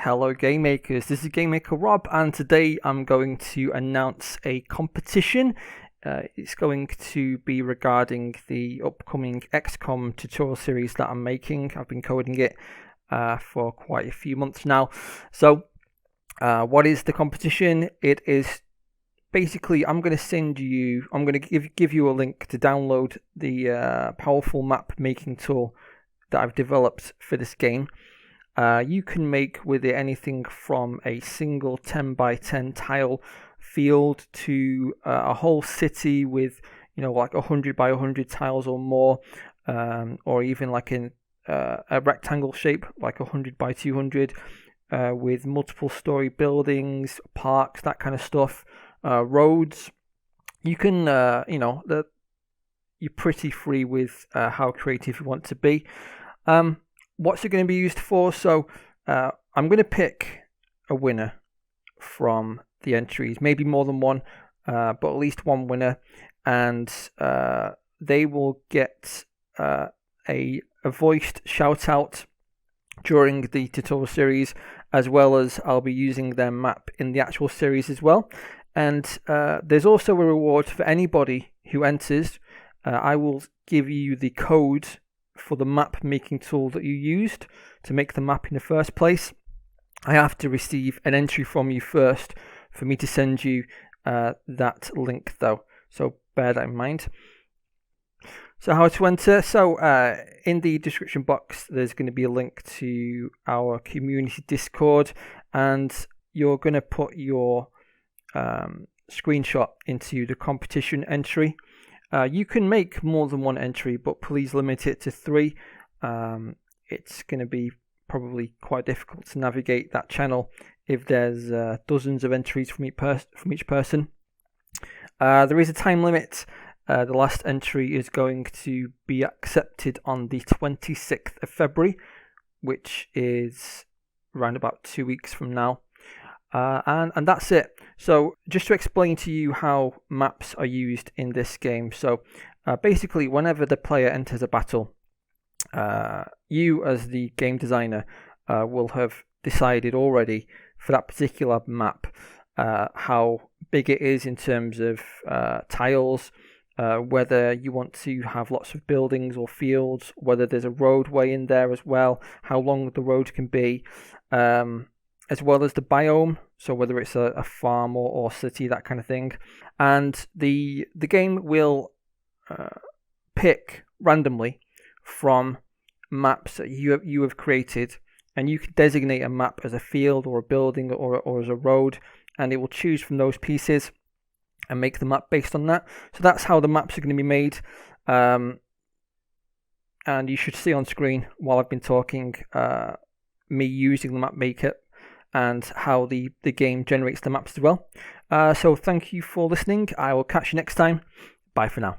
Hello GameMakers, this is GameMaker Rob, and today I'm going to announce a competition. It's going to be regarding the upcoming XCOM tutorial series that I'm making. I've been coding it for quite a few months now. So what is the competition? It is basically I'm going to give you a link to download the powerful map making tool that I've developed for this game. You can make with it anything from a single 10 by 10 tile field to a whole city with, like 100 by 100 tiles or more, or even like in a rectangle shape, like 100 by 200, with multiple story buildings, parks, that kind of stuff, roads. You can, you're pretty free with how creative you want to be. What's it going to be used for? So I'm going to pick a winner from the entries, maybe more than one, but at least one winner, and they will get a voiced shout out during the tutorial series, as well as I'll be using their map in the actual series as well. And there's also a reward for anybody who enters. I will give you the code for the map making tool that you used to make the map in the first place. I have to receive an entry from you first for me to send you that link though, so bear that in mind. So how to enter? So in the description box there's going to be a link to our community Discord, and you're going to put your screenshot into the competition entry. You can make more than one entry, but please limit it to 3. It's going to be probably quite difficult to navigate that channel if there's dozens of entries from each person. There is a time limit. The last entry is going to be accepted on the 26th of February, which is around about 2 weeks from now. And that's it. So just to explain to you how maps are used in this game. So basically, whenever the player enters a battle, you as the game designer will have decided already for that particular map how big it is in terms of tiles, whether you want to have lots of buildings or fields, whether there's a roadway in there as well, how long the road can be, as well as the biome, so whether it's a farm or city, that kind of thing. And the game will pick randomly from maps that you have created, and you can designate a map as a field or a building or as a road, and it will choose from those pieces and make the map based on that. So that's how the maps are going to be made. And you should see on screen while I've been talking me using the map maker and how the game generates the maps as well. So thank you for listening. I will catch you next time. Bye for now.